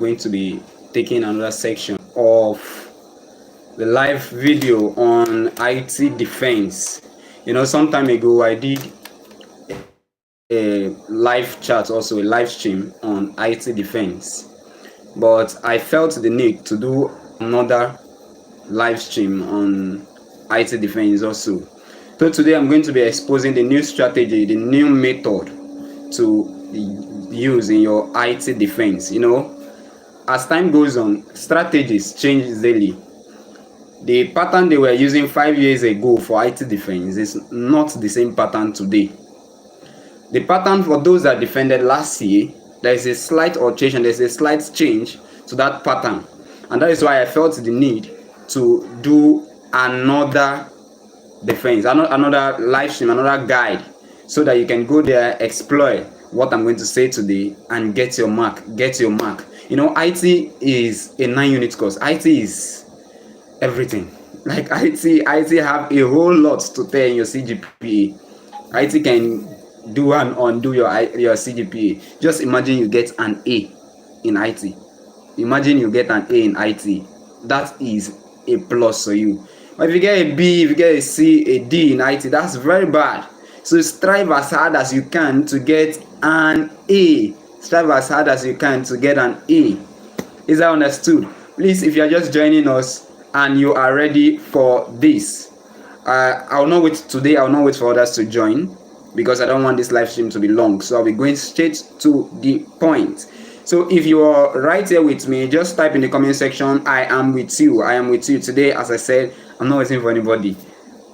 going to be taking another section of the live video on IT defense. Some time ago I did a live chat, also a live stream on IT defense, but I felt the need to do another live stream on IT defense also. So today I'm going to be exposing the new strategy, the new method to use in your IT defense. As time goes on, strategies change daily. The pattern they were using 5 years ago for IT defense is not the same pattern today. The pattern for those that defended last year, there is a slight alteration, there's a slight change to that pattern. And that is why I felt the need to do another defense, another live stream, another guide, so that you can go there, explore what I'm going to say today, and get your mark. IT is a 9-unit course. IT is everything. Like IT have a whole lot to tell in your CGPA. IT can do and undo your CGPA. Just imagine you get an A in IT. Imagine you get an A in IT. That is a plus for you. But if you get a B, if you get a C, a D in IT, that's very bad. So strive as hard as you can to get an A. Strive as hard as you can to get an A. Is that understood? Please, if you are just joining us and you are ready for this, I'll not wait today. I'll not wait for others to join, because I don't want this live stream to be long. So I'll be going straight to the point. So if you are right here with me, just type in the comment section, I am with you. I am with you today. As I said, I'm not waiting for anybody.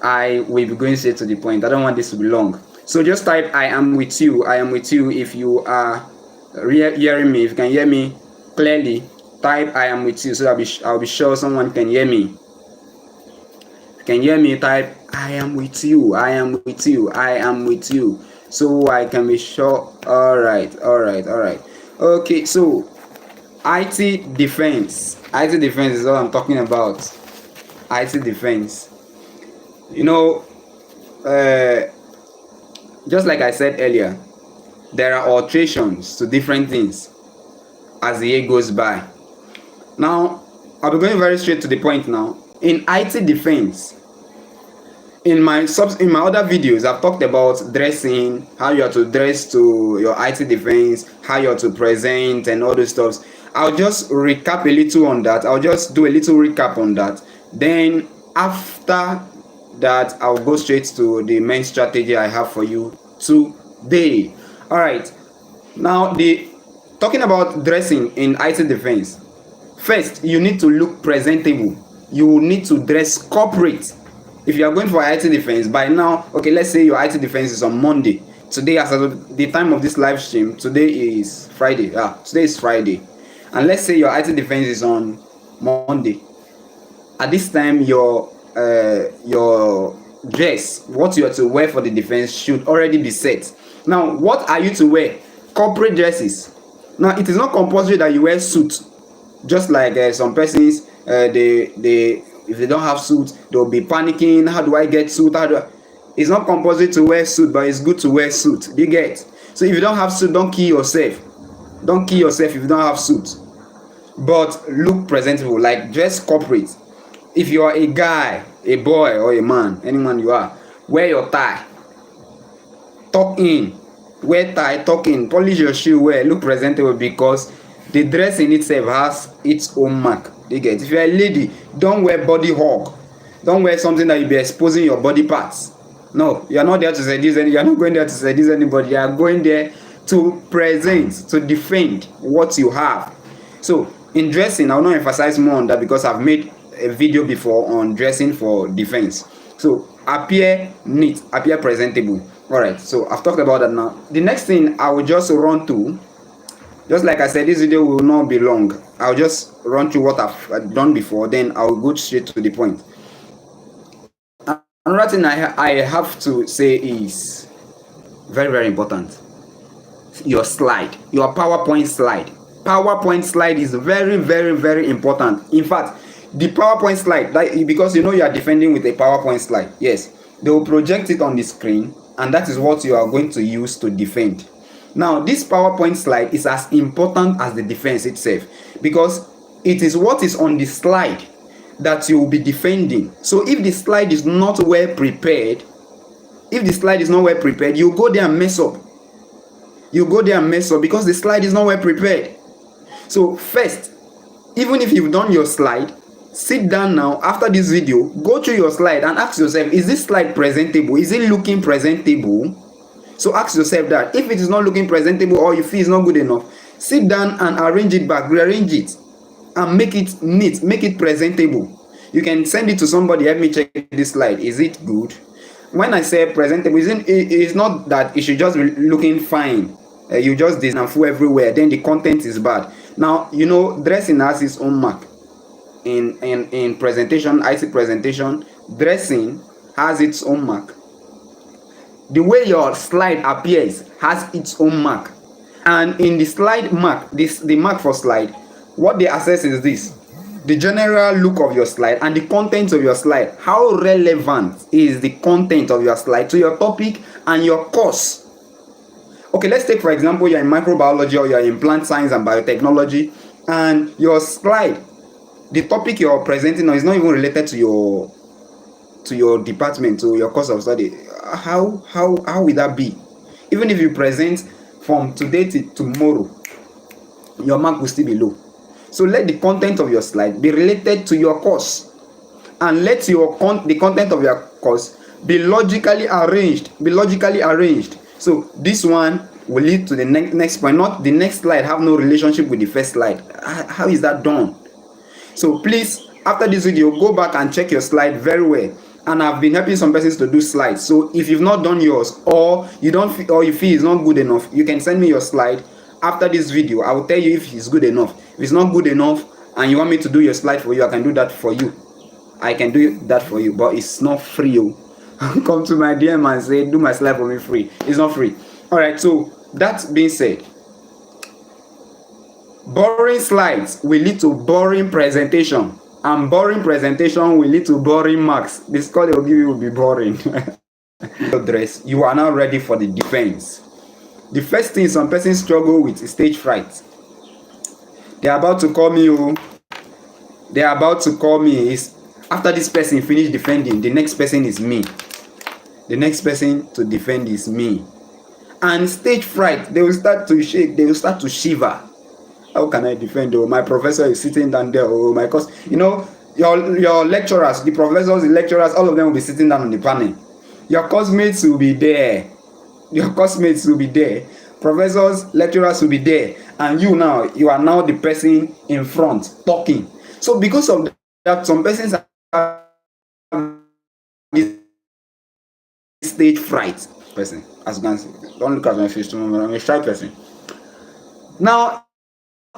I will be going straight to the point. I don't want this to be long. So just type I am with you. I am with you. If you are hearing me, if you can hear me clearly, type I am with you, so I'll be sure someone can hear me. If you can hear me, type I am with you. I am with you. I am with you, so I can be sure. All right. Okay, so IT defense is what I'm talking about. IT defense. Just like I said earlier, there are alterations to different things as the year goes by. Now, I'll be going very straight to the point now. In IT defense, in my other videos, I've talked about dressing, how you have to dress to your IT defense, how you have to present, and all those stuff. I'll just recap a little on that. I'll just do a little recap on that. Then after that, I'll go straight to the main strategy I have for you today. All right. Now, talking about dressing in IT defense. First, you need to look presentable. You need to dress corporate. If you are going for IT defense by now, okay, let's say your IT defense is on Monday. Today, as of the time of this live stream, today is Friday. Today is Friday. And let's say your IT defense is on Monday. At this time, your dress, what you are to wear for the defense, should already be set. Now, what are you to wear? Corporate dresses. Now, it is not compulsory that you wear suit. Just like some persons, if they don't have suit, they'll be panicking. How do I get suit? It's not compulsory to wear suit, but it's good to wear suit. Do you get? So if you don't have suit, don't kill yourself. Don't kill yourself if you don't have suit. But look presentable, like dress corporate. If you are a guy, a boy, or a man, anyone you are, wear your tie. Tuck in. Wear tie, tuck in. Polish your shoe, look presentable, because the dress in itself has its own mark. You get? If you're a lady, don't wear body hug. Don't wear something that you'll be exposing your body parts. No, you're not there to seduce anybody. You're not going there to seduce anybody. You are going there to present, to defend what you have. So in dressing, I will not emphasize more on that, because I've made a video before on dressing for defense. So appear neat, appear presentable. All right, so I've talked about that now. The next thing I will just run through, just like I said, this video will not be long. I'll just run through what I've done before, then I'll go straight to the point. Another thing I have to say is very, very important. Your slide, your PowerPoint slide. PowerPoint slide is very, very, very important. In fact, the PowerPoint slide, because you are defending with a PowerPoint slide, yes, they will project it on the screen, and that is what you are going to use to defend. Now, this PowerPoint slide is as important as the defense itself. because it is what is on the slide that you will be defending. So if the slide is not well prepared, you go there and mess up. Because the slide is not well prepared. So first, even if you've done your slide, sit down now after this video, go through your slide and ask yourself, is this slide presentable? Is it looking presentable? So ask yourself that. If it is not looking presentable or you feel it's not good enough, sit down and arrange it back, rearrange it, and make it neat, make it presentable. You can send it to somebody, help me check this slide, is it good? When I say presentable, it's not that it should just be looking fine. You just design and fool everywhere, then the content is bad. Now, dressing has its own mark. In presentation, IC presentation, dressing has its own mark. The way your slide appears has its own mark. And in the slide mark, the mark for slide, what they assess is this: the general look of your slide and the content of your slide. How relevant is the content of your slide to your topic and your course? Okay, let's take for example, you're in microbiology or you're in plant science and biotechnology, and your slide, the topic you're presenting on is not even related to your department, to your course of study. How will that be? Even if you present from today to tomorrow, your mark will still be low. So let the content of your slide be related to your course, and let the content of your course be logically arranged. So this one will lead to the next point. Not the next slide have no relationship with the first slide. How is that done? So please, after this video, go back and check your slide very well. And I've been helping some persons to do slides. So if you've not done yours, or you feel it's not good enough, you can send me your slide. After this video, I will tell you if it's good enough. If it's not good enough and you want me to do your slide for you, I can do that for you. But it's not free. Come to my DM and say, do my slide for me free. It's not free. All right, so that being said, boring slides will lead to boring presentation, and boring presentation will lead to boring marks. The score they will give you will be boring. You are now ready for the defense. The first thing some persons struggle with is stage fright. They are about to call me. Is after this person finish defending, the next person is me. The next person to defend is me. And stage fright, they will start to shake, they will start to shiver. How can I defend? Oh, my professor is sitting down there. Oh, my course. Your lecturers, the professors, the lecturers, all of them will be sitting down on the panel. Your classmates will be there. Professors, lecturers will be there. And you are now the person in front talking. So because of that, some persons have this stage fright. Person, as you can see, don't look at my face too much. I'm a shy person. Now,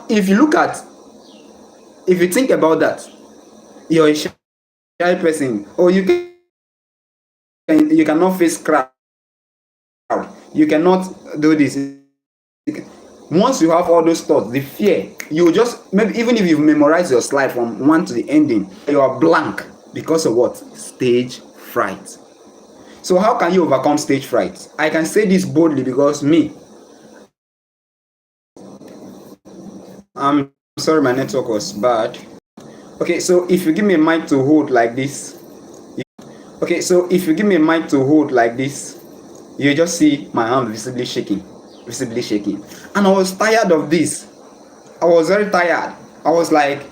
if you think about that, you're a shy person, or you cannot face crowd. You cannot do this. Once you have all those thoughts, the fear, you just, maybe even if you've memorized your slide from one to the ending, you are blank because of what? Stage fright. So how can you overcome stage fright? I can say this boldly because I'm sorry, my network was bad. Okay, so if you give me a mic to hold like this, you just see my hand visibly shaking. And I was tired of this. I was very tired. I was like,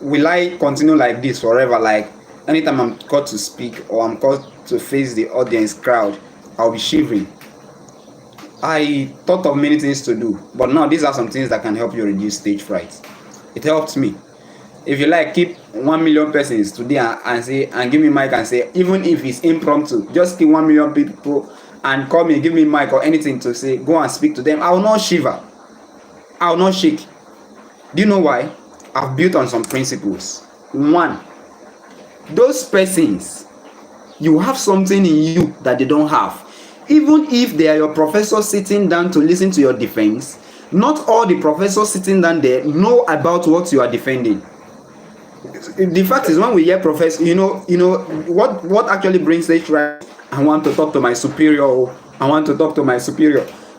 will I continue like this forever? Like, anytime I'm called to speak or I'm called to face the audience crowd, I'll be shivering. I thought of many things to do, but now these are some things that can help you reduce stage fright. It helped me. If you like, keep 1 million persons today and give me mic and say, even if it's impromptu, just keep 1 million people and call me, give me mic or anything to say, go and speak to them. I will not shiver. I will not shake. Do you know why? I've built on some principles. One, those persons, you have something in you that they don't have. Even if they are your professor sitting down to listen to your defense, not all the professors sitting down there know about what you are defending. The fact is, when we hear professor, what actually brings stage fright? I want to talk to my superior.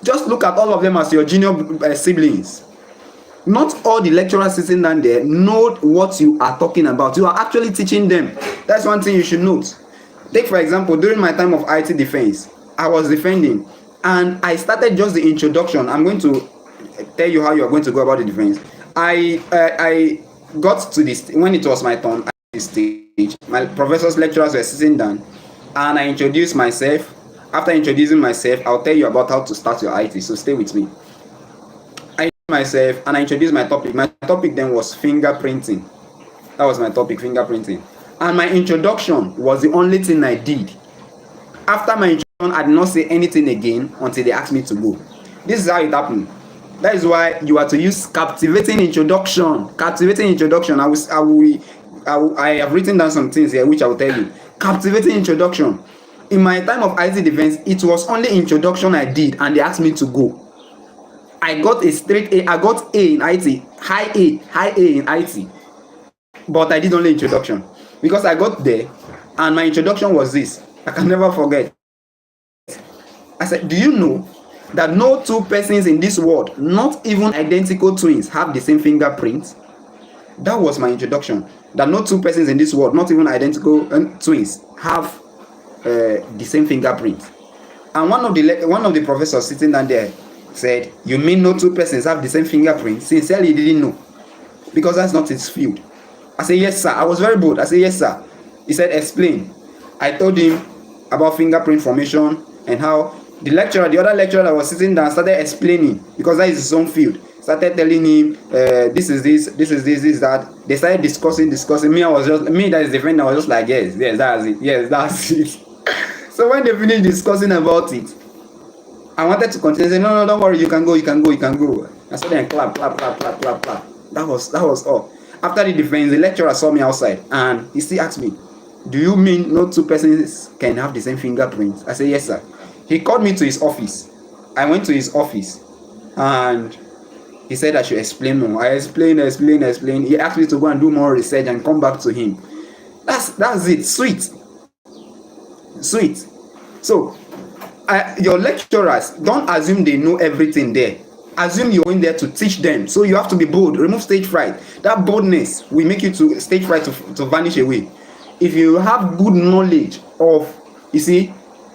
Just look at all of them as your junior siblings. Not all the lecturers sitting down there know what you are talking about. You are actually teaching them. That's one thing you should note. Take for example, during my time of IT defense, I was defending, and I started just the introduction. I'm going to tell you how you are going to go about the defense. I got to this when it was my turn at this stage. My professors, lecturers were sitting down, and I introduced myself. After introducing myself, I'll tell you about how to start your IT. So stay with me. I introduced myself and I introduced my topic. My topic then was fingerprinting. That was my topic, fingerprinting. And my introduction was the only thing I did. After my introduction, I did not say anything again until they asked me to go. This is how it happened. That is why you are to use captivating introduction. Captivating introduction. I have written down some things here which I will tell you. Captivating introduction. In my time of IT defense, it was only introduction I did, and they asked me to go. I got a straight A. I got A in IT, high A in IT, but I did only introduction because I got there, and my introduction was this. I can never forget. I said, "Do you know that no two persons in this world, not even identical twins, have the same fingerprint?" That was my introduction. That no two persons in this world, not even identical twins, have the same fingerprint. And one of the professors sitting down there said, "You mean no two persons have the same fingerprint?" Sincerely, he didn't know, because that's not his field. I said, "Yes, sir." I was very bold. I said, "Yes, sir." He said, "Explain." I told him about fingerprint formation and how the other lecturer that was sitting down started explaining, because that is his own field. Started telling him, this is this, that. They started discussing. Me, that is the friend. I was just like, yes, that's it. Yes, that's it. So when they finished discussing about it, I wanted to continue. Say, no, don't worry, you can go. I saw them clap. That was all. After the defense, the lecturer saw me outside, and he still asked me, "Do you mean no two persons can have the same fingerprint?" I said, "Yes, sir." He called me to his office. I went to his office, and he said I should explain more. I explained. He asked me to go and do more research and come back to him. That's it. Sweet. So, your lecturers, don't assume they know everything there. Assume you're in there to teach them. So you have to be bold. Remove stage fright. That boldness will make you to stage fright to vanish away. If you have good knowledge of, you see,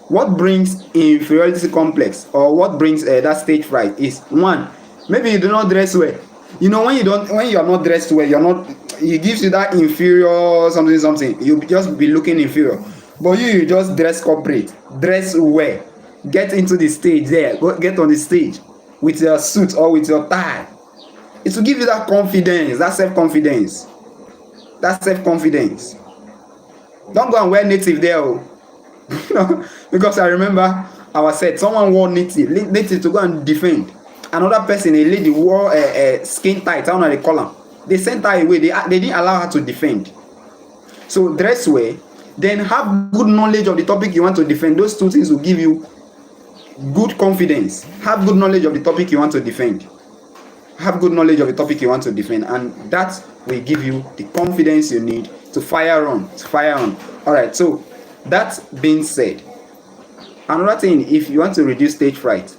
what brings inferiority complex, or what brings that stage fright is, one, maybe you do not dress well. You know, when you are not dressed well, it gives you that inferior something. You just be looking inferior. But you just dress corporate, dress well, get into the stage there, get on the stage with your suit or with your tie. It will give you that confidence, that self-confidence. Don't go and wear native there, because I remember our set, someone wore native to go and defend. Another person, a lady, wore a skin tight, I don't know how they call them. They sent her away. They didn't allow her to defend. So dress well, then have good knowledge of the topic you want to defend. Those two things will give you good confidence. Have good knowledge of the topic you want to defend. And that will give you the confidence you need to fire on. All right. So that being said, another thing, if you want to reduce stage fright,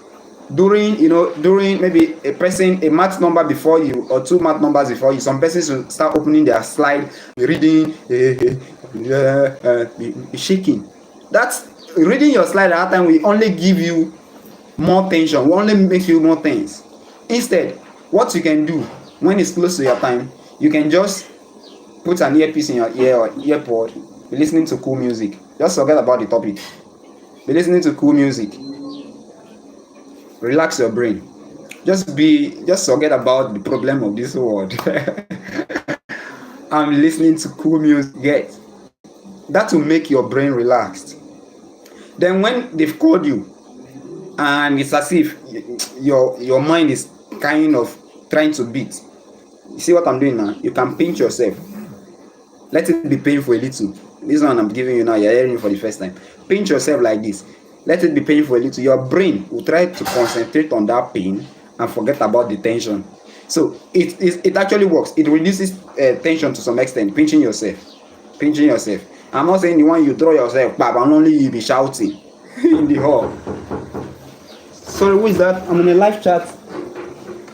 during maybe a math number before you, or two math numbers before you, some persons will start opening their slide, reading, shaking. That's reading your slide at that time will only give you more tension, will only make you more tense. Instead, what you can do when it's close to your time, you can just put an earpiece in your ear or earpod, be listening to cool music. Just forget about the topic. Be listening to cool music. Relax your brain. Just forget about the problem of this world. I'm listening to cool music. Yes. That will make your brain relaxed. Then when they've called you, and it's as if your mind is kind of trying to beat. You see what I'm doing now? You can pinch yourself. Let it be painful a little. This one I'm giving you now, you're hearing it for the first time. Pinch yourself like this. Let it be painful a little. Your brain will try to concentrate on that pain and forget about the tension. So it actually works. It reduces tension to some extent. Pinching yourself. I'm not saying the one you throw yourself, but only you be shouting in the hall. Sorry, who is that? I'm in a live chat.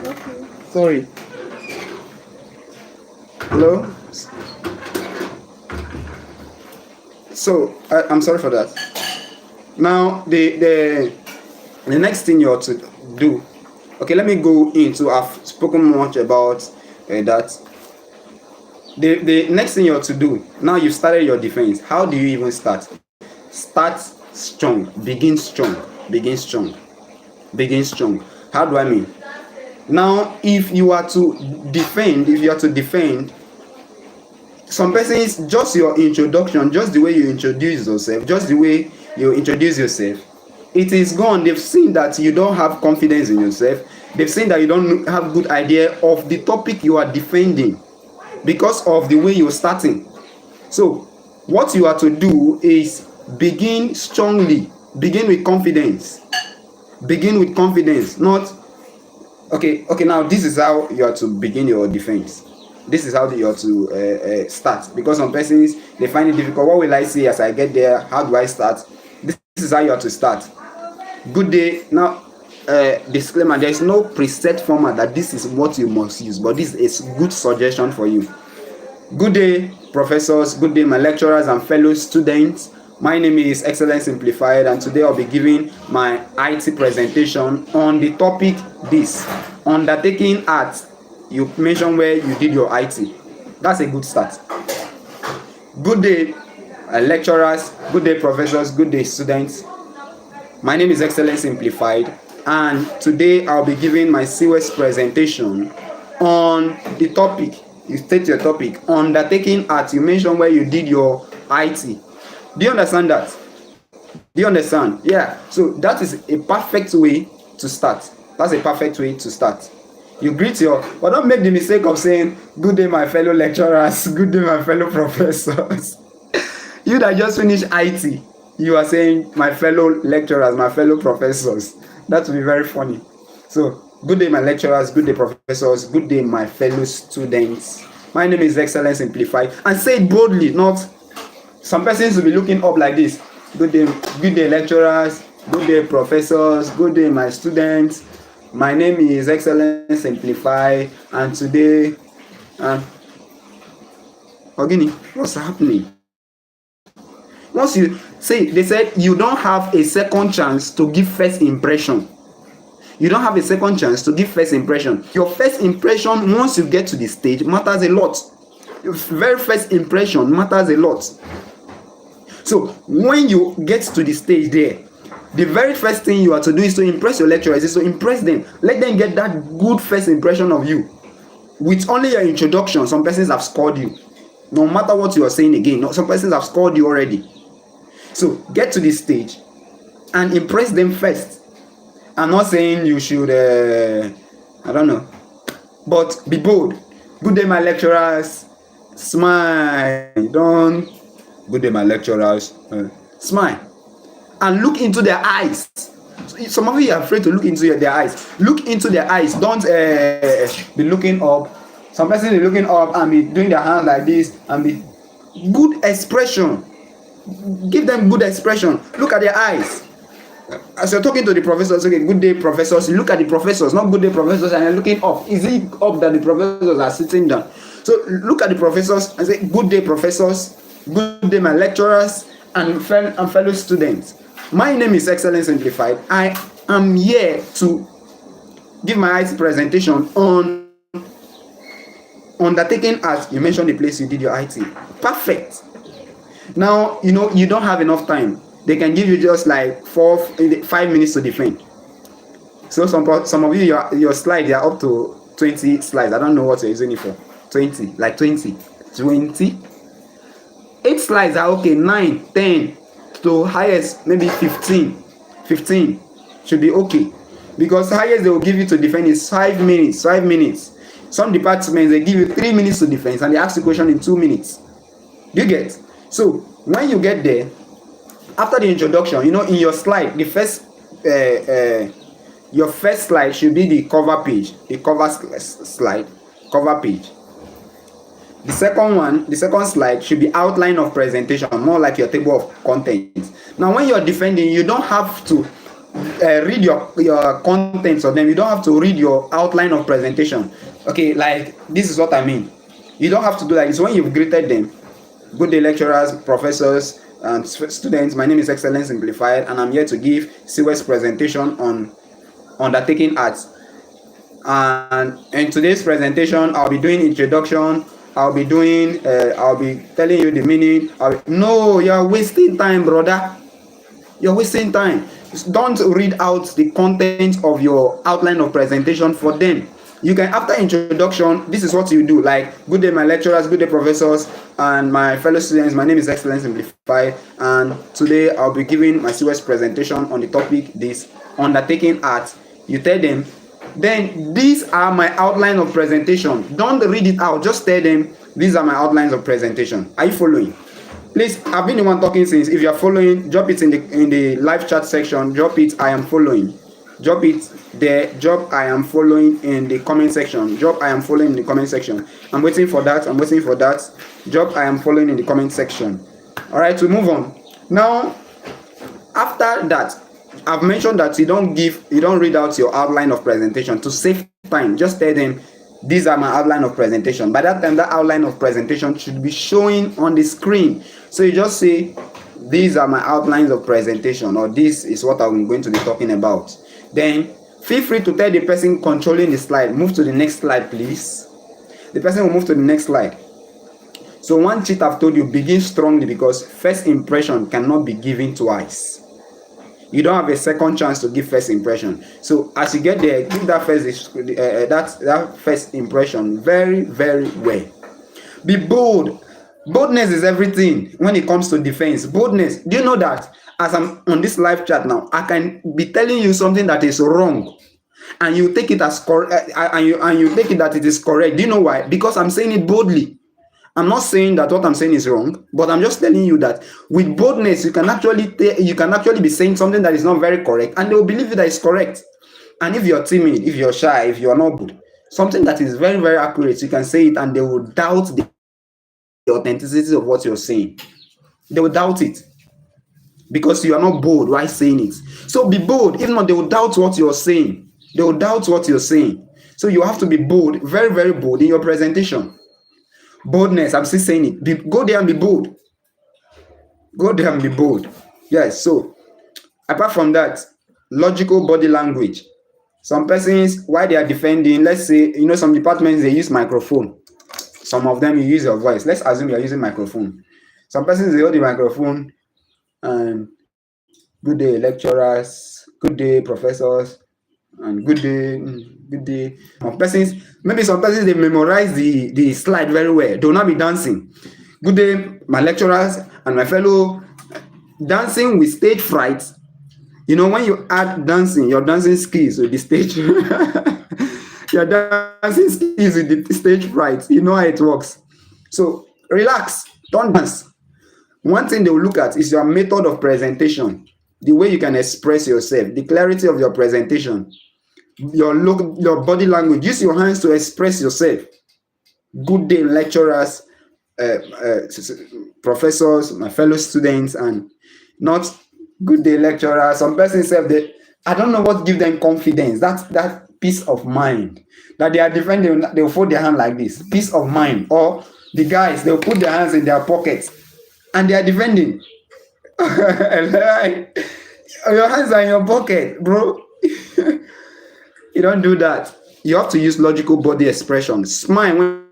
Okay. Sorry. Hello. So I'm sorry for that. Now the next thing you ought to do. Okay, let me go into. I've spoken much about that. The next thing you ought to do. Now you've started your defense. How do you even start? Start strong. Begin strong. Begin strong. Begin strong. How do I mean? Now, if you are to defend, some persons, just your introduction, just the way you introduce yourself, it is gone. They've seen that you don't have confidence in yourself. They've seen that you don't have good idea of the topic you are defending because of the way you're starting. So what you are to do is begin strongly, begin with confidence, not okay. Now this is how you are to begin your defense. This is how you are to start, because some persons, they find it difficult. What will I say as I get there? How do I start? This is how you are to start. Good day. Now disclaimer, there is no preset format that this is what you must use, but this is a good suggestion for you. Good day, professors. Good day, my lecturers and fellow students. My name is Excellence Simplified, and today I'll be giving my IT presentation on the topic this, undertaking art. You mentioned where you did your IT. That's a good start. Good day, lecturers. Good day, professors. Good day, students. My name is Excellence Simplified, and today I'll be giving my CWES presentation on the topic. You state your topic, undertaking art. You mentioned where you did your IT. Do you understand that? Do you understand? Yeah. So that is a perfect way to start. That's a perfect way to start. You greet your, but don't make the mistake of saying, good day, my fellow lecturers, good day, my fellow professors. You that just finished IT, you are saying, my fellow lecturers, my fellow professors. That will be very funny. So, good day, my lecturers, good day, professors, good day, my fellow students. My name is Excellence Simplified. And say it boldly, not some persons will be looking up like this. Good day, lecturers, good day, professors, good day, my students. My name is Excellence Simplified, and today, Ogini, what's happening? Once you say, they said you don't have a second chance to give first impression. You don't have a second chance to give first impression. Your first impression, once you get to the stage, matters a lot. Your very first impression matters a lot. So when you get to the stage there, the very first thing you are to do is to impress your lecturers, is to impress them. Let them get that good first impression of you. With only your introduction, some persons have scored you. No matter what you are saying again, some persons have scored you already. So get to this stage and impress them first. I'm not saying you should, I don't know, but be bold. Good day, my lecturers. Smile. Don't. Good day, my lecturers. Smile. And look into their eyes. Some of you are afraid to look into their eyes. Look into their eyes. Don't be looking up. Some person is looking up and be doing their hand like this and be good expression. Give them good expression. Look at their eyes. As you're talking to the professors, okay, good day, professors. Look at the professors, not good day, professors, and you're looking up. Is it up that the professors are sitting down? So look at the professors and say, good day, professors. Good day, my lecturers and fellow students. My name is Excellence Simplified. I am here to give my IT presentation on undertaking art. You mentioned the place you did your IT. Perfect. Now, you don't have enough time. They can give you just like 5 minutes to defend. So some of you, your slides, they are up to 20 slides. I don't know what you're using it for. 20, like 20. 8 slides are okay. 9, 10, to highest maybe 15 should be okay, because highest they will give you to defend is 5 minutes. Some departments, they give you 3 minutes to defend and they ask the question in 2 minutes. Do you get? So when you get there, after the introduction, in your slide, the first your first slide should be the cover page, the cover page. The second slide should be outline of presentation, more like your table of contents. Now, when you're defending, you don't have to read your contents of them. You don't have to read your outline of presentation. Okay, like this is what I mean. You don't have to do that. It's when you've greeted them. Good day, lecturers, professors, and students. My name is Excellence Simplified, and I'm here to give CWES presentation on undertaking arts. And in today's presentation, I'll be doing introduction. I'll be telling you the meaning. No, you're wasting time, brother. You're wasting time. Don't read out the content of your outline of presentation for them. You can, after introduction, this is what you do. Like, good day, my lecturers, good day, professors, and my fellow students. My name is Excellence Simplified, and today I'll be giving my CWES presentation on the topic this undertaking art. You tell them, then these are my outline of presentation. Don't read it out. Just tell them these are my outlines of presentation. Are you following? Please, I've been the one talking since. If you are following, drop it in the live chat section. Drop it, I am following. Drop it there. Drop I am following in the comment section. Drop I am following in the comment section. I'm waiting for that. I'm waiting for that. Drop I am following in the comment section. All right, we move on. Now, after that, I've mentioned that you don't read out your outline of presentation to save time. Just tell them these are my outline of presentation. By that time, that outline of presentation should be showing on the screen. So you just say these are my outlines of presentation, or this is what I'm going to be talking about. Then feel free to tell the person controlling the slide, move to the next slide, please. The person will move to the next slide. So one cheat I've told you, begin strongly, because first impression cannot be given twice. You don't have a second chance to give first impression. So as you get there, give that first impression very, very well. Be bold. Boldness is everything when it comes to defense. Boldness. Do you know that as I'm on this live chat now, I can be telling you something that is wrong, and you take it as correct, and you take it that it is correct. Do you know why? Because I'm saying it boldly. I'm not saying that what I'm saying is wrong, but I'm just telling you that with boldness, you can actually be saying something that is not very correct, and they will believe that it's correct. And if you're timid, if you're shy, if you're not good, something that is very, very accurate, you can say it, and they will doubt the authenticity of what you're saying. They will doubt it because you are not bold while saying it. So be bold. If not, they will doubt what you're saying. They will doubt what you're saying. So you have to be bold, very, very bold in your presentation. Boldness, I'm still saying it. Go there and be bold. Go there and be bold. Yes, so apart from that, logical body language. Some persons, while they are defending, let's say, some departments, they use microphone. Some of them, you use your voice. Let's assume you're using microphone. Some persons, they hold the microphone and good day, lecturers, good day, professors, and good day. Maybe some persons, they memorize the slide very well. They will not be dancing. Good day, my lecturers and my fellow. Dancing with stage fright. When you add dancing, your dancing skills with the stage, your dancing skills with the stage fright, you know how it works. So relax, don't dance. One thing they will look at is your method of presentation, the way you can express yourself, the clarity of your presentation, your body language. Use your hands to express yourself. Good day, lecturers, professors, my fellow students, and not good day, lecturers. Some persons say I don't know what gives them confidence. That peace of mind that they are defending. They will fold their hand like this, peace of mind. Or the guys, they'll put their hands in their pockets and they are defending. Your hands are in your pocket, bro. You don't do that. You have to use logical body expression. Smile.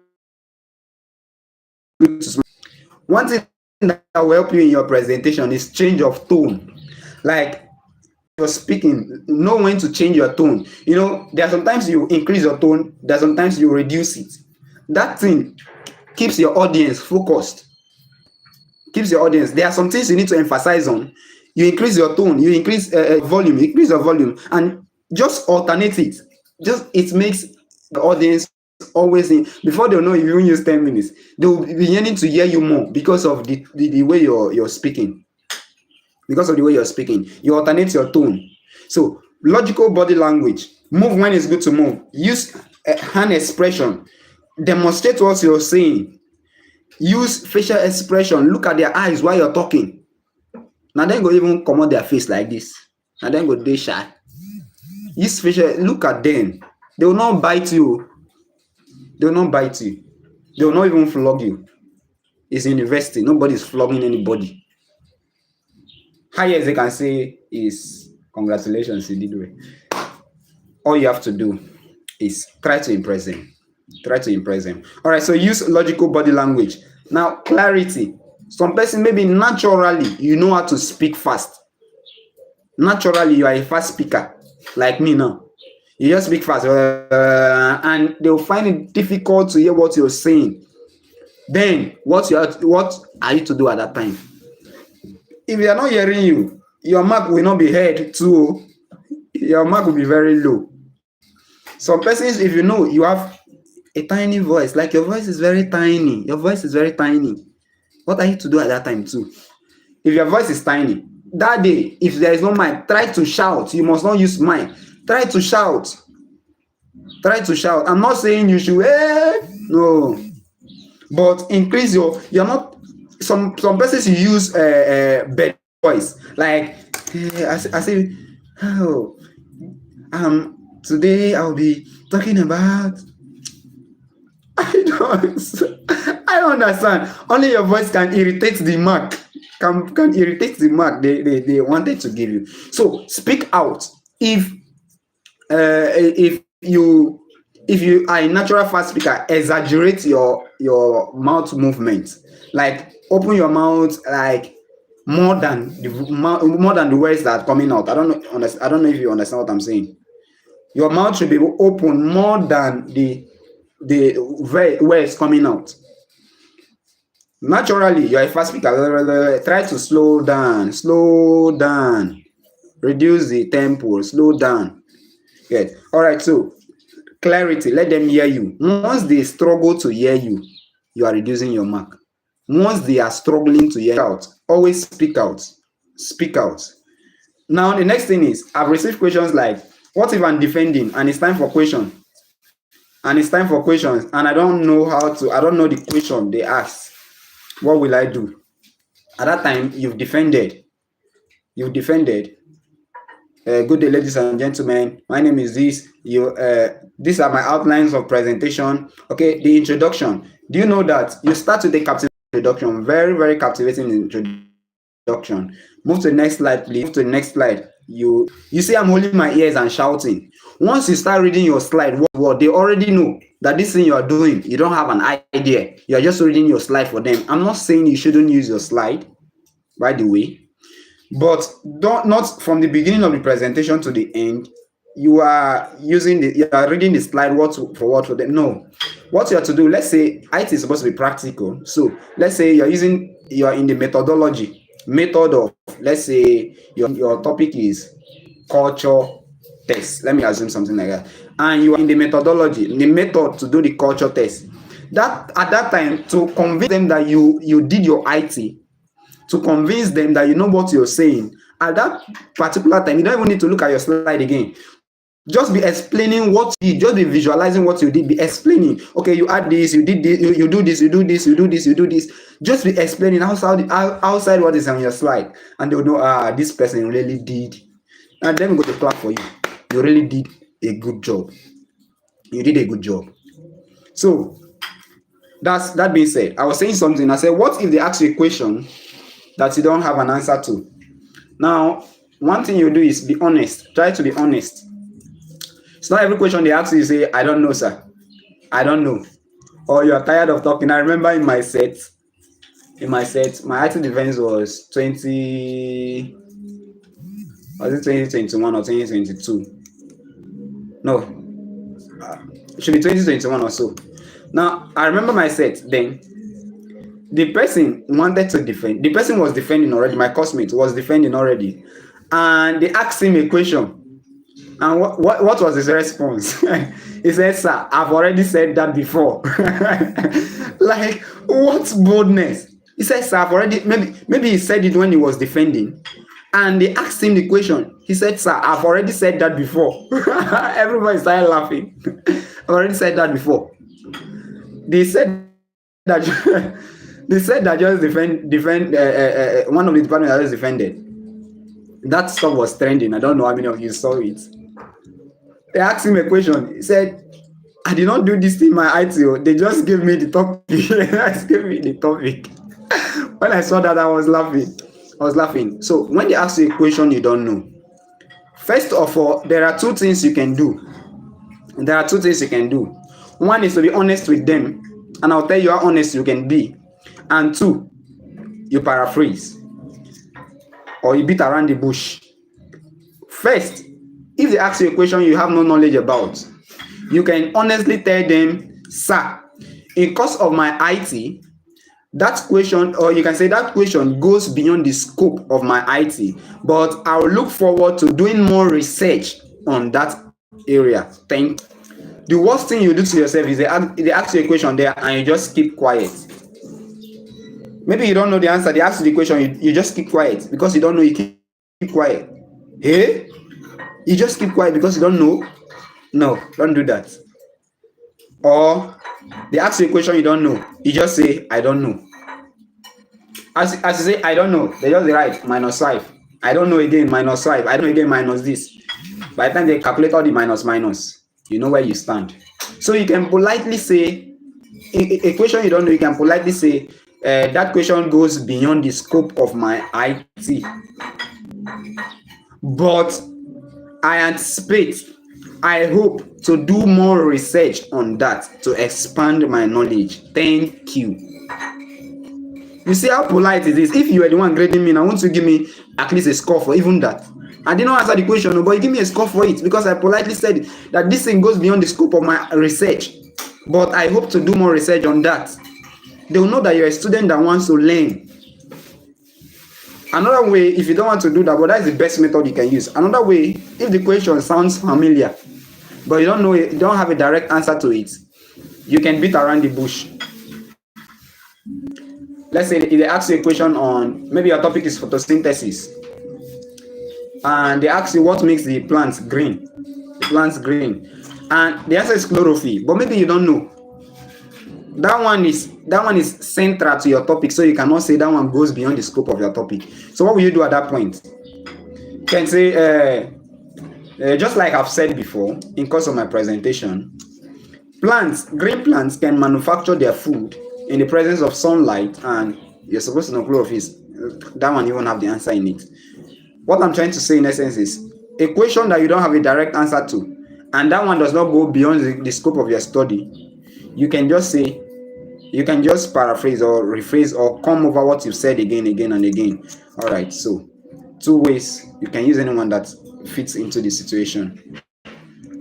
One thing that will help you in your presentation is change of tone. Like you're speaking, know when to change your tone. There are sometimes you increase your tone, there are sometimes you reduce it. That thing keeps your audience focused. Keeps your audience. There are some things you need to emphasize on. You increase your tone, you increase volume, increase your volume, and just alternate it. It makes the audience always in. Before they know, you even use 10 minutes. They will be yearning to hear you more because of the way you're speaking. Because of the way you're speaking, you alternate your tone. So logical body language. Move when it's good to move. Use hand expression. Demonstrate what you're saying. Use facial expression. Look at their eyes while you're talking. Now then go even come out their face like this. Now then go they shy. Use facial. Look at them. They will not bite you. They will not bite you. They will not even flog you. It's university. Nobody's flogging anybody. Highest they can say is congratulations, you did well. All you have to do is try to impress them. Try to impress them. All right, so use logical body language. Now, clarity. Some person maybe naturally you know how to speak fast. Naturally, you are a fast speaker, like me now. You just speak fast, and they'll find it difficult to hear what you're saying. Then, what are you to do at that time? If they are not hearing you, your mark will not be heard too. Your mark will be very low. Some persons, if you know you have a tiny voice, like your voice is very tiny, your voice is very tiny. What are you to do at that time too? If your voice is tiny, that day, if there is no mic, try to shout. You must not use mic. Try to shout. Try to shout. I'm not saying you should, no, but increase you're not. Some persons you use bed voice, like I say, oh, today I'll be talking about. I don't understand. Only your voice can irritate the mark. Can irritate the mark they wanted to give you. So speak out. If you are a natural fast speaker, exaggerate your mouth movement. Like open your mouth like more than the words that are coming out. I don't know if you understand what I'm saying. Your mouth should be open more than the words coming out. Naturally, you're a fast speaker. Try to slow down, reduce the tempo, slow down. Good. All right. So clarity. Let them hear you. Once they struggle to hear you, you are reducing your mark. Once they are struggling to hear out, always speak out. Speak out. Now the next thing is, I've received questions like, what if I'm defending and it's time for question? And it's time for questions, and I don't know the question they ask. What will I do? At that time, you've defended. Good day, ladies and gentlemen. My name is this. These are my outlines of presentation. Okay, the introduction. Do you know that you start with a captivating introduction? Very, very captivating introduction. Move to the next slide, please. Move to the next slide. You see, I'm holding my ears and shouting. Once you start reading your slide, what they already know that this thing you are doing, you don't have an idea. You are just reading your slide for them. I'm not saying you shouldn't use your slide, by the way, but not from the beginning of the presentation to the end. You are reading the slide word for them. No, what you have to do. Let's say IT is supposed to be practical. So let's say you're in the methodology method of, let's say your topic is culture test. Let me assume something like that. And you are in the methodology, the method to do the culture test. That at that time, to convince them that you did your IT, to convince them that you know what you're saying, at that particular time, you don't even need to look at your slide again. Just be explaining what you did. Just be visualizing what you did. Be explaining. Okay, you add this, you did this, you do this, you do this, you do this, you do this. Just be explaining outside what is on your slide, and they'll know, this person really did. And then we go to clap for you. You really did a good job. You did a good job. So that being said, I was saying something. I said, what if they ask you a question that you don't have an answer to? Now, one thing you do is be honest. Try to be honest. It's not every question they ask you say, I don't know, sir. I don't know. Or you are tired of talking. I remember in my set, my IT defense was 2021 or 2022? No, it should be 2021 or so. Now, I remember my set then. The person wanted to defend. The person was defending already. My classmate was defending already. And they asked him a question. And what was his response? He said, sir, I've already said that before. Like, what boldness? He said, sir, I've already, maybe he said it when he was defending. And they asked him the question. He said, sir, I've already said that before. Everybody started laughing. I've already said that before. They said that just defend one of the departments that just defended. That stuff was trending. I don't know how many of you saw it. They asked him a question. He said, I did not do this in my ITO. They just gave me the topic. They just gave me the topic. When I saw that, I was laughing. I was laughing. So when they ask you a question you don't know, first of all, there are two things you can do. There are two things you can do. One is to be honest with them, and I'll tell you how honest you can be. And two, you paraphrase or you beat around the bush. First, if they ask you a question you have no knowledge about, you can honestly tell them, sir, in course of my IT, that question, or you can say that question goes beyond the scope of my IT, but I'll look forward to doing more research on that area. Thank you. The worst thing you do to yourself is they ask you a question there and you just keep quiet. Maybe you don't know the answer. They ask you the question, you just keep quiet because you don't know. You keep quiet. Hey, you just keep quiet because you don't know. No, don't do that. Or they ask you a question you don't know, you just say I don't know. As you say I don't know, they just write -5. I don't know again -5. I don't know again minus this. By the time they calculate all the minus, you know where you stand. So you can politely say a question you don't know. You can politely say that question goes beyond the scope of my IT, but I anticipate, I hope to do more research on that to expand my knowledge. Thank you. You see how polite it is. If you were the one grading me, I want to give me at least a score for even that. I did not answer the question, but you give me a score for it because I politely said that this thing goes beyond the scope of my research, but I hope to do more research on that. They will know that you're a student that wants to learn. Another way, if you don't want to do that, but that's the best method you can use. Another way, if the question sounds familiar, but you don't know it, you don't have a direct answer to it, you can beat around the bush. Let's say if they ask you a question on, maybe your topic is photosynthesis, and they ask you what makes the plants green. The plants green, and the answer is chlorophyll, but maybe you don't know. That one is central to your topic, so you cannot say that one goes beyond the scope of your topic. So what will you do at that point? You can say, just like I've said before in course of my presentation, green plants can manufacture their food in the presence of sunlight, and you're supposed to know chlorophyll. That one even have the answer in it. What I'm trying to say in essence is a question that you don't have a direct answer to, and that one does not go beyond the scope of your study. You can just say, you can just paraphrase or rephrase or come over what you've said again and again. All right, so two ways you can use anyone that fits into the situation.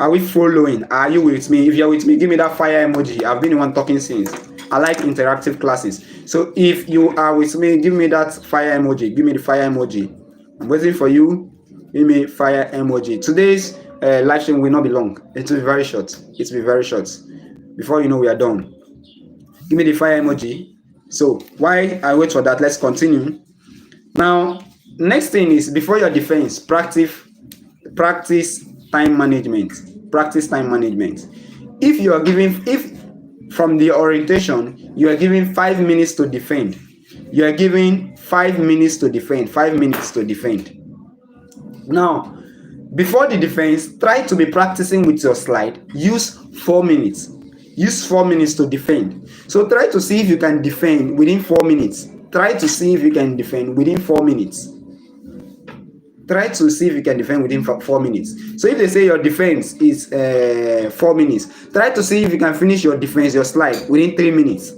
Are we following? Are you with me? If you're with me, give me that fire emoji. I've been the one talking since. I like interactive classes. So if you are with me, give me that fire emoji. Give me the fire emoji. I'm waiting for you. Give me fire emoji. Today's live stream will not be long. It will be very short. It will be very short. Before you know, we are done. Give me the fire emoji. So while I wait for that, let's continue. Now, next thing is before your defense, practice time management. Practice time management. If from the orientation you are given 5 minutes to defend, you are given 5 minutes to defend. 5 minutes to defend. Now, before the defense, try to be practicing with your slide. Use 4 minutes. Use 4 minutes to defend. So try to see if you can defend within 4 minutes. Try to see if you can defend within 4 minutes. Try to see if you can defend within 4 minutes. So if they say your defense is 4 minutes, try to see if you can finish your defense, your slide, within 3 minutes.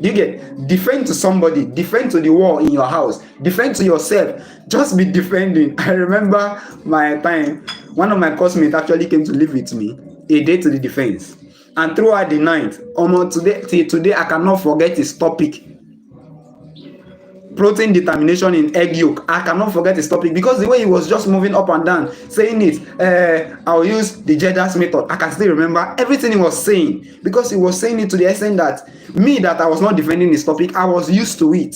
You get? Defend to somebody, defend to the wall in your house, defend to yourself. Just be defending. I remember my time, one of my classmates actually came to live with me a day to the defense. And throughout the night, almost till today, I cannot forget his topic. Protein determination in egg yolk. I cannot forget his topic because the way he was just moving up and down, saying it, I'll use the Jeddas method. I can still remember everything he was saying because he was saying it to the extent that I was not defending his topic, I was used to it.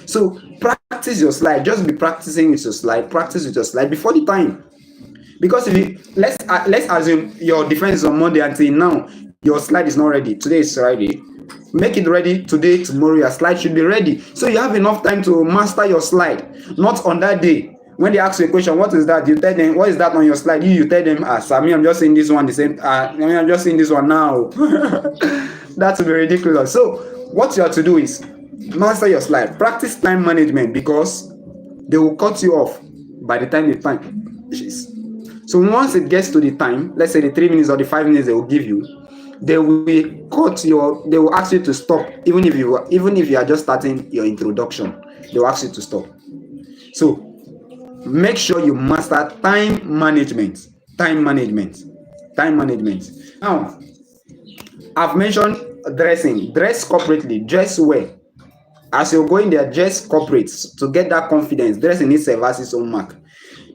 So practice your slide. Just be practicing with your slide. Practice with your slide before the time. Because if you let's assume your defense is on Monday until now, your slide is not ready. Today is Friday. Make it ready today, tomorrow. Your slide should be ready, so you have enough time to master your slide. Not on that day, When they ask you a question, what is that? You tell them, what is that on your slide? You tell them, Sami, I'm just saying this one. They say, I'm just saying this one now. That would be ridiculous. So what you have to do is master your slide. Practice time management, because they will cut you off by the time the time finishes. So once it gets to the time, let's say the 3 minutes or the 5 minutes they will give you, they will they will ask you to stop, even if you are just starting your introduction. They will ask you to stop. So make sure you master time management. Now, I've mentioned dressing. Dress corporately, dress well. As you're going there, dress corporate to get that confidence. Dressing itself has its own mark.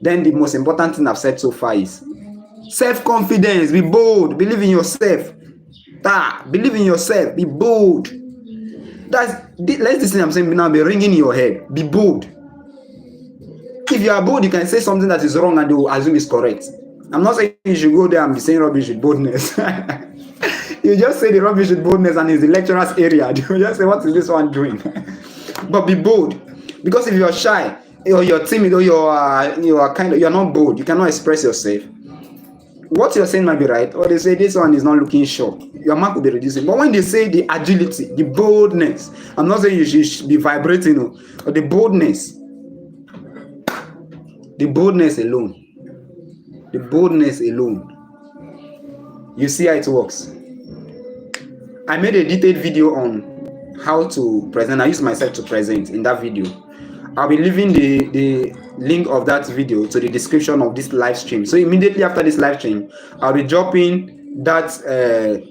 Then the most important thing I've said so far is self-confidence. Be bold. Believe in yourself. Believe in yourself. Be bold. Let this thing I'm saying now be ringing in your head. Be bold. If you are bold, you can say something that is wrong and they will assume it's correct. I'm not saying you should go there and be saying rubbish with boldness. You just say the rubbish with boldness and it's the lecturer's area. You just say, what is this one doing? But be bold. Because if you're shy, or you're timid, or you're not bold, you cannot express yourself. What you're saying might be right, or they say this one is not looking sure, your mark will be reducing. But when they say the agility, the boldness, I'm not saying you should be vibrating, but the boldness alone, you see how it works. I made a detailed video on how to present. I used myself to present in that video. I'll be leaving the link of that video to the description of this live stream. So immediately after this live stream, I'll be dropping that the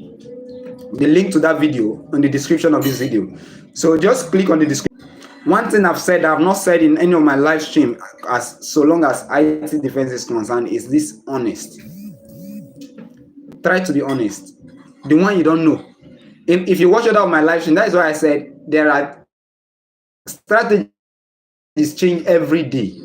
link to that video in the description of this video. So just click on the description. One thing I've said, I've not said in any of my live stream, so long as IT defense is concerned, is this: honest. Try to be honest. The one you don't know. If you watch it out my live stream, that is why I said there are strategies change every day.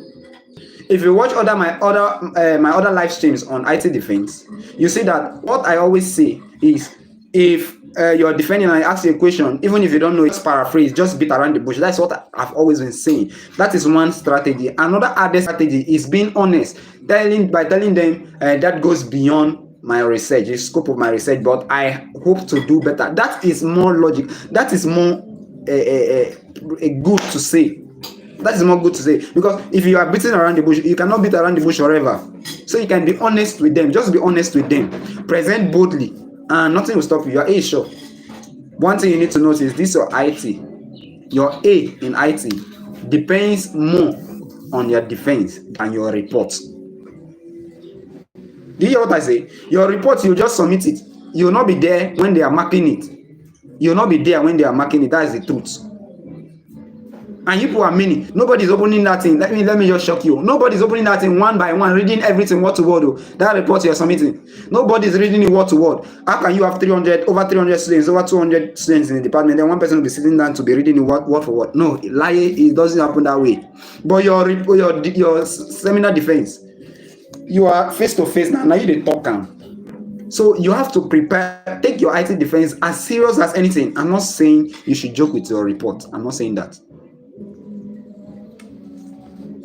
If you watch my other live streams on IT defense, you see that what I always say is, if you're defending and I ask you a question, even if you don't know, just paraphrase, just beat around the bush. That's what I've always been saying. That is one strategy. Another added strategy is being honest, by telling them that goes beyond my research, the scope of my research, but I hope to do better. That is more logic. That is more good to say. That is more good to say, because if you are beating around the bush, you cannot beat around the bush forever. So you can be honest with them. Just be honest with them. Present boldly, and nothing will stop you. You are sure. One thing you need to notice is this: your IT, your A in IT depends more on your defense than your report. Do you hear what I say? Your report, you just submit it. You will not be there when they are marking it. You will not be there when they are marking it. That is the truth. And you people are many. Nobody's opening that thing. Let me just shock you. Nobody's opening that thing one by one, reading everything word to word. That report you're submitting. Nobody's reading it word to word. How can you have over 300 students, over 200 students in the department, then one person will be sitting down to be reading it word for word? No, it doesn't happen that way. But your seminar defense, you are face to face now. Now you the talk. So you have to prepare. Take your IT defense as serious as anything. I'm not saying you should joke with your report. I'm not saying that.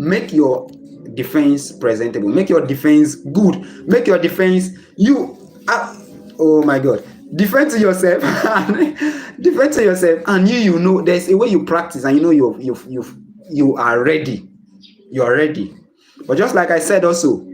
Make your defense presentable. Make your defense good. Make your defense oh my God. Defend to yourself. Defend to yourself, and you know there's a way you practice, and you know you are ready. You are ready. But just like I said also,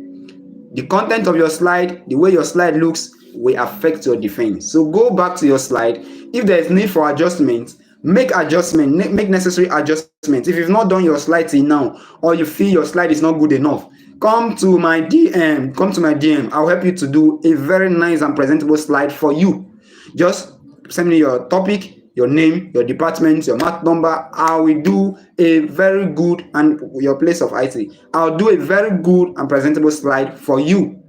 the content of your slide, the way your slide looks, will affect your defense. So go back to your slide. If there is need for adjustment, make necessary adjustments. If you've not done your slide till now, or you feel your slide is not good enough, come to my DM. I'll help you to do a very nice and presentable slide for you. Just send me your topic, your name, your department, your math number. I will do a very good, and your place of IT. I'll do a very good and presentable slide for you.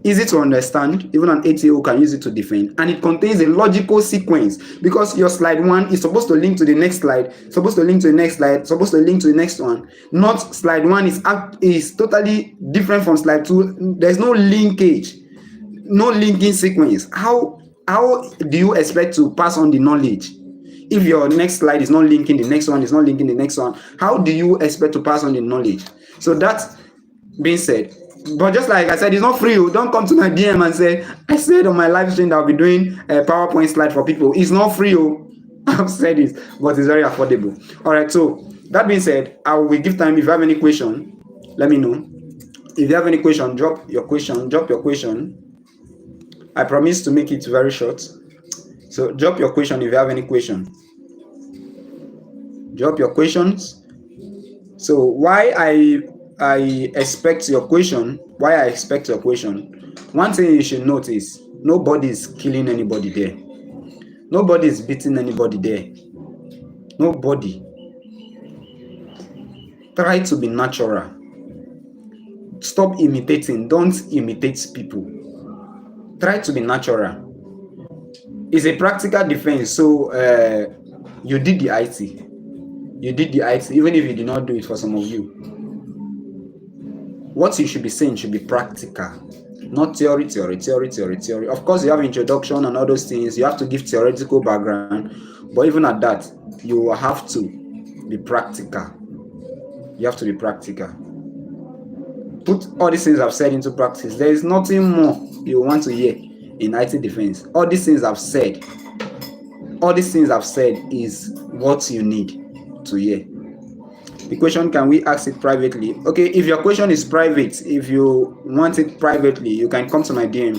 Easy to understand, even an ATO can use it to defend, and it contains a logical sequence, because your slide 1 is supposed to link to the next slide, supposed to link to the next slide, supposed to link to the next one. Not slide 1 is totally different from slide 2. There's no linkage, no linking sequence. How do you expect to pass on the knowledge if your next slide is not linking the next one, is not linking the next one, how do you expect to pass on the knowledge? So that being said, but just like I said, it's not free. Don't come to my DM and say, I said on my live stream that I'll be doing a PowerPoint slide for people. It's not free. I've said it, but it's very affordable. All right, so that being said, I will give time. If you have any question, let me know. If you have any question, drop your question. I promise to make it very short. So drop your question if you have any question. Drop your questions. So why I expect your question, one thing you should notice, nobody is killing anybody there. Nobody is beating anybody there. Nobody. Try to be natural. Stop imitating. Don't imitate people. Try to be natural. It's a practical defense. So you did the IT. Even if you did not do it for some of you. What you should be saying should be practical, not theory. Of course, you have introduction and all those things. You have to give theoretical background, but even at that, you have to be practical. You have to be practical. Put all these things I've said into practice. There is nothing more you want to hear in IT defense. All these things I've said is what you need to hear. The question, can we ask it privately? Okay, if your question is private, if you want it privately, you can come to my DM.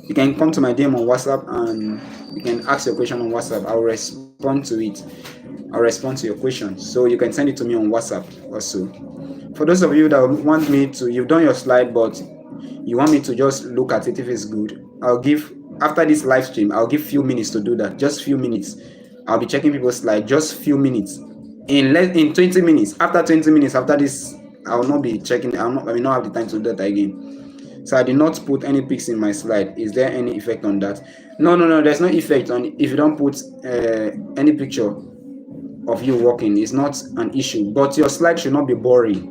You can come to my DM on WhatsApp and you can ask your question on WhatsApp. I'll respond to it. I'll respond to your question. So you can send it to me on WhatsApp also. For those of you that want me to, you've done your slide, but you want me to just look at it if it's good, after this live stream, I'll give few minutes to do that. Just few minutes. I'll be checking people's slide, just few minutes. In 20 minutes, after 20 minutes after this, I will not be checking. I will not have the time to do that again. So I did not put any pics in my slide. Is there any effect on that? No, there's no effect on it. If you don't put any picture of you walking, it's not an issue, but your slide should not be boring.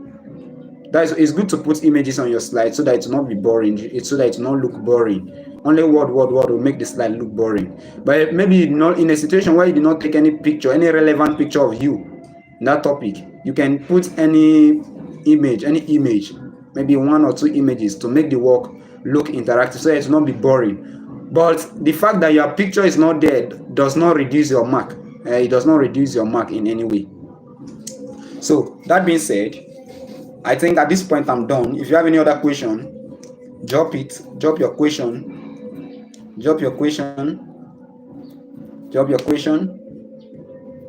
It's good to put images on your slide so that it will not be boring. So that it will not look boring. Only word will make the slide look boring. But maybe not in a situation where you did not take any relevant picture of you, that topic, you can put any image, maybe 1 or 2 images to make the work look interactive so it will not be boring. But the fact that your picture is not there does not reduce your mark. It does not reduce your mark in any way. So that being said, I think at this point I'm done. If you have any other question, drop your question.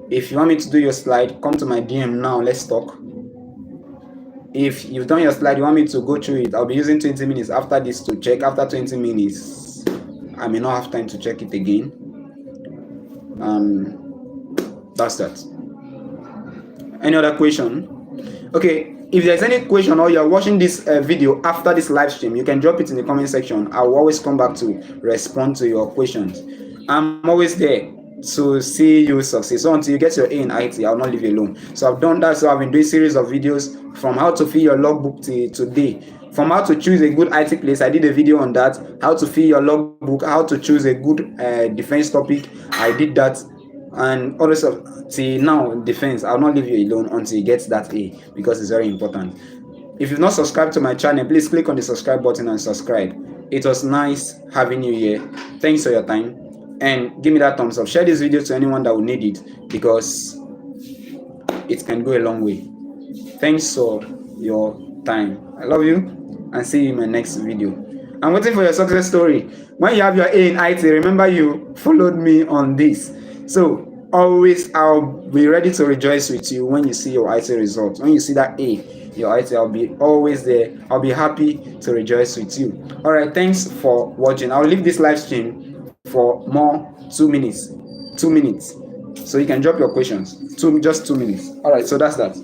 If you want me to do your slide, come to my DM now. Let's talk. If you've done your slide, you want me to go through it, I'll be using 20 minutes after this to check. After 20 minutes, I may not have time to check it again. That's that. Any other question? Okay, if there's any question or you're watching this video after this live stream, you can drop it in the comment section. I will always come back to respond to your questions. I'm always there to see you succeed. So until you get your A in IT, I'll not leave you alone. So I've done that. So I've been doing a series of videos from how to fill your logbook till today. From how to choose a good IT place, I did a video on that. How to fill your logbook, how to choose a good defense topic, I did that. And all this till now, defense, I'll not leave you alone until you get that A, because it's very important. If you've not subscribed to my channel, please click on the subscribe button and subscribe. It was nice having you here. Thanks for your time, and give me that thumbs up. Share this video to anyone that will need it, because it can go a long way. Thanks for your time. I love you, and see you in my next video. I'm waiting for your success story. When you have your A in IT, remember you followed me on this. So always, I'll be ready to rejoice with you when you see your IT results. When you see that A, your IT, I'll be always there. I'll be happy to rejoice with you. All right, thanks for watching. I'll leave this live stream for more 2 minutes. 2 minutes. So you can drop your questions. Just 2 minutes. All right, so that's that.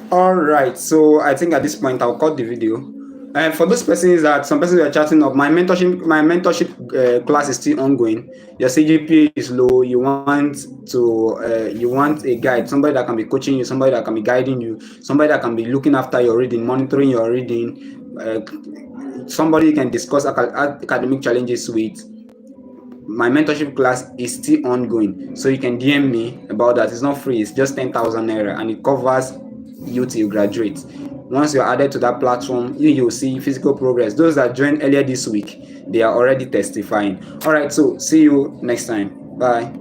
All right, so I think at this point I'll cut the video. And for those persons that some persons are chatting up, my mentorship class is still ongoing. Your CGPA is low. You want a guide, somebody that can be coaching you, somebody that can be guiding you, somebody that can be looking after your reading, monitoring your reading, somebody you can discuss academic challenges with. My mentorship class is still ongoing, so you can DM me about that. It's not free, it's just 10,000 naira, and it covers you till you graduate. Once you're added to that platform, you'll see physical progress. Those that joined earlier this week, they are already testifying. All right, so see you next time. Bye.